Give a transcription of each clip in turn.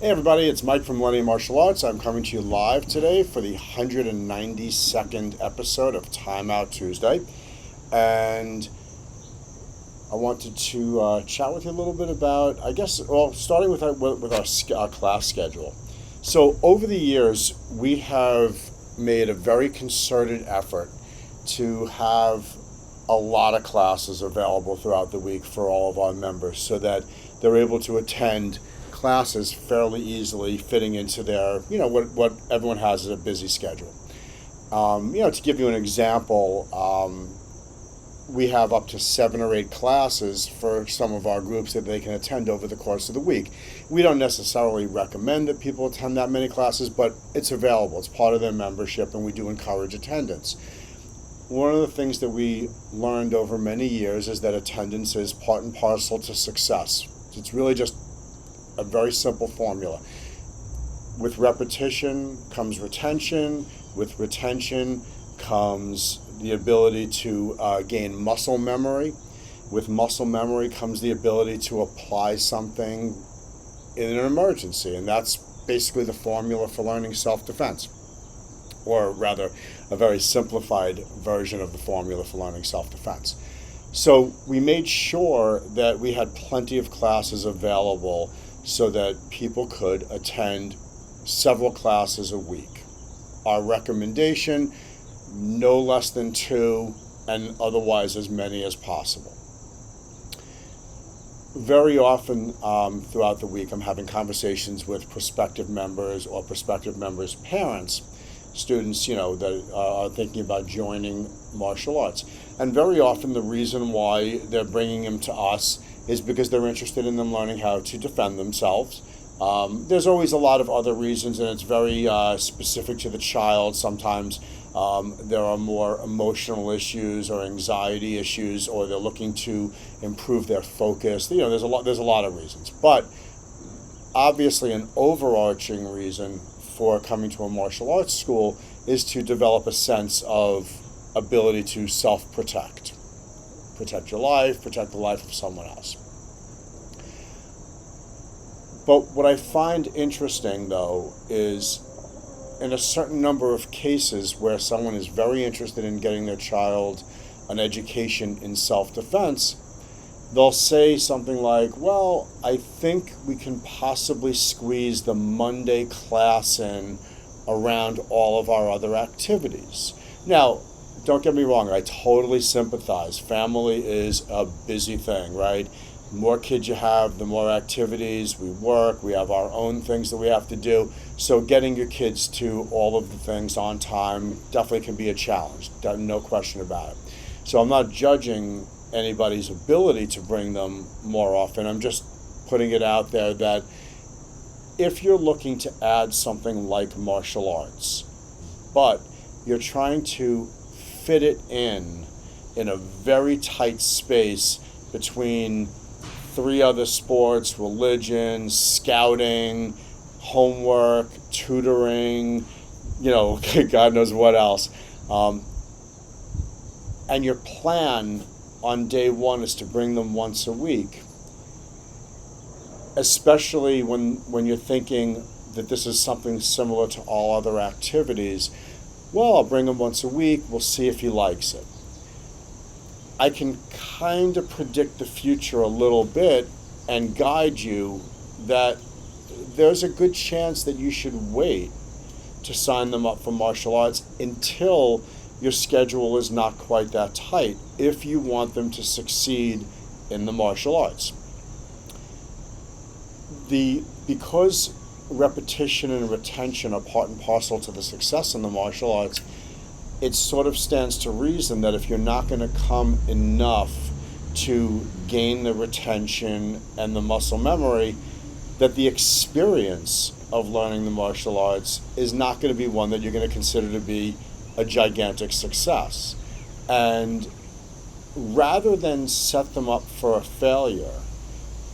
Hey everybody, it's Mike from Millennium Martial Arts. I'm coming to you live today for the 192nd episode of Time Out Tuesday. And I wanted to chat with you a little bit about, starting with our class schedule. So over the years, we have made a very concerted effort to have a lot of classes available throughout the week for all of our members so that they're able to attend classes fairly easily, fitting into their, what everyone has is a busy schedule. To give you an example, we have up to 7 or 8 classes for some of our groups that they can attend over the course of the week. We don't necessarily recommend that people attend that many classes, but it's available. It's part of their membership, and we do encourage attendance. One of the things that we learned over many years is that attendance is part and parcel to success. It's really just a very simple formula. With repetition comes retention. With retention comes the ability to gain muscle memory. With muscle memory comes the ability to apply something in an emergency, and that's basically the formula for learning self-defense, or rather a very simplified version of the formula for learning self-defense. So we made sure that we had plenty of classes available so that people could attend several classes a week. Our recommendation, no less than 2, and otherwise as many as possible. Very often throughout the week, I'm having conversations with prospective members or prospective members' parents, students, that are thinking about joining martial arts. And very often the reason why they're bringing them to us is because they're interested in them learning how to defend themselves. There's always a lot of other reasons, and it's very specific to the child. Sometimes there are more emotional issues or anxiety issues, or they're looking to improve their focus. There's a lot of reasons. But obviously an overarching reason for coming to a martial arts school is to develop a sense of ability to self-protect. Protect your life, protect the life of someone else. But what I find interesting, though, is in a certain number of cases where someone is very interested in getting their child an education in self-defense, they'll say something like, well, I think we can possibly squeeze the Monday class in around all of our other activities. Now, don't get me wrong, I totally sympathize. Family is a busy thing, right? The more kids you have, the more activities. We work, we have our own things that we have to do. So getting your kids to all of the things on time definitely can be a challenge, no question about it. So I'm not judging anybody's ability to bring them more often. I'm just putting it out there that if you're looking to add something like martial arts, but you're trying to fit it in a very tight space between 3 other sports, religion, scouting, homework, tutoring, God knows what else. And your plan on day 1 is to bring them once a week, especially when you're thinking that this is something similar to all other activities. Well, I'll bring him once a week, we'll see if he likes it. I can kind of predict the future a little bit and guide you that there's a good chance that you should wait to sign them up for martial arts until your schedule is not quite that tight if you want them to succeed in the martial arts. Because repetition and retention are part and parcel to the success in the martial arts, it sort of stands to reason that if you're not going to come enough to gain the retention and the muscle memory, that the experience of learning the martial arts is not going to be one that you're going to consider to be a gigantic success. And rather than set them up for a failure,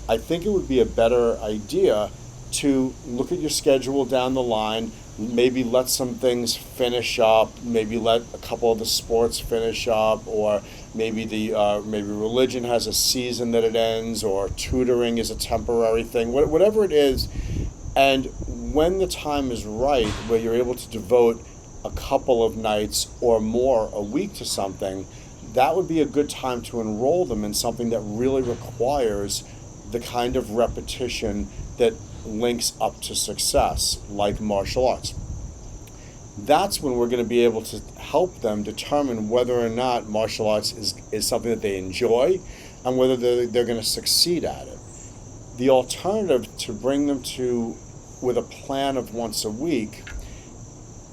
I think it would be a better idea to look at your schedule down the line, maybe let some things finish up, maybe let a couple of the sports finish up, or maybe maybe religion has a season that it ends, or tutoring is a temporary thing. Whatever it is, And when the time is right, where you're able to devote a couple of nights or more a week to something, that would be a good time to enroll them in something that really requires the kind of repetition that links up to success, like martial arts. That's when we're going to be able to help them determine whether or not martial arts is something that they enjoy and whether they're going to succeed at it. The alternative to bring them to with a plan of once a week,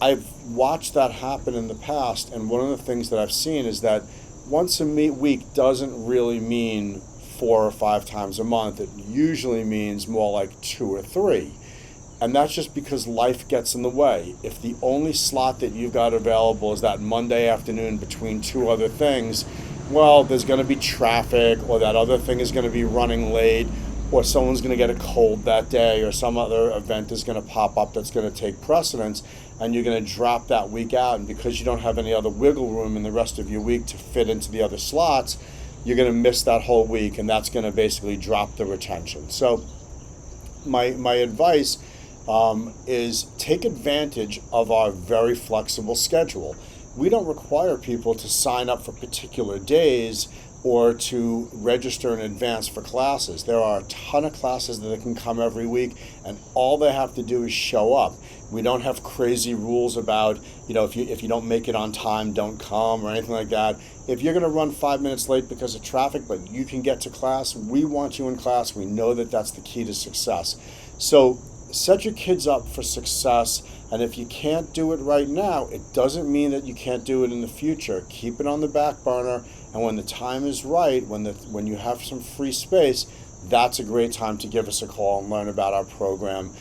I've watched that happen in the past, and one of the things that I've seen is that once a week doesn't really mean 4 or 5 times a month. It usually means more like 2 or 3. And that's just because life gets in the way. If the only slot that you've got available is that Monday afternoon between 2 other things, well, there's going to be traffic, or that other thing is going to be running late, or someone's going to get a cold that day, or some other event is going to pop up that's going to take precedence, and you're going to drop that week out. And because you don't have any other wiggle room in the rest of your week to fit into the other slots, you're going to miss that whole week, and that's going to basically drop the retention. So my advice is take advantage of our very flexible schedule. We don't require people to sign up for particular days or to register in advance for classes. There are a ton of classes that can come every week, and all they have to do is show up. We don't have crazy rules about, if you don't make it on time, don't come, or anything like that. If you're going to run 5 minutes late because of traffic, but you can get to class, we want you in class. We know that that's the key to success. So set your kids up for success, and if you can't do it right now, it doesn't mean that you can't do it in the future. Keep it on the back burner, and when the time is right, when you have some free space, that's a great time to give us a call and learn about our program.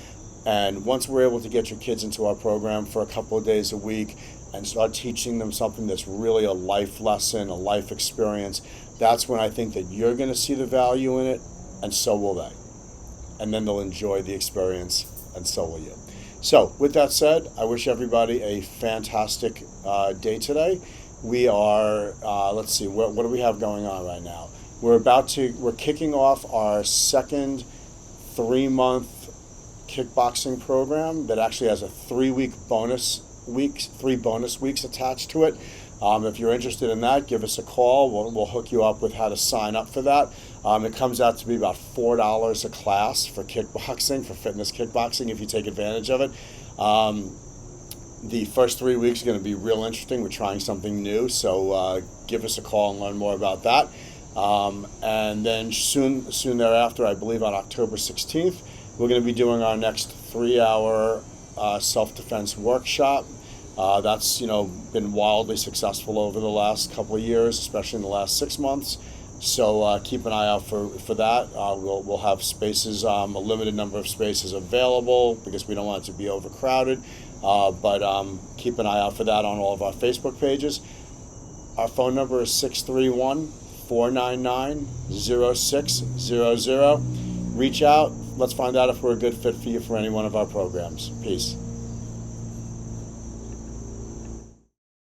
And once we're able to get your kids into our program for a couple of days a week and start teaching them something that's really a life lesson, a life experience, that's when I think that you're going to see the value in it, and so will they. And then they'll enjoy the experience, and so will you. So with that said, I wish everybody a fantastic day today. We are, let's see, what do we have going on right now? We're kicking off our second 3-month kickboxing program that actually has a 3 bonus weeks attached to it. If you're interested in that, give us a call. We'll hook you up with how to sign up for that. It comes out to be about $4 a class for kickboxing, for fitness kickboxing, if you take advantage of it. The first 3 weeks are going to be real interesting. We're trying something new, so give us a call and learn more about that. And then soon thereafter, I believe on October 16th, we're going to be doing our next 3-hour self-defense workshop. That's been wildly successful over the last couple of years, especially in the last 6 months. So keep an eye out for that. We'll have spaces, a limited number of spaces available because we don't want it to be overcrowded. But keep an eye out for that on all of our Facebook pages. Our phone number is 631-499-0600. Reach out. Let's find out if we're a good fit for you for any one of our programs. Peace.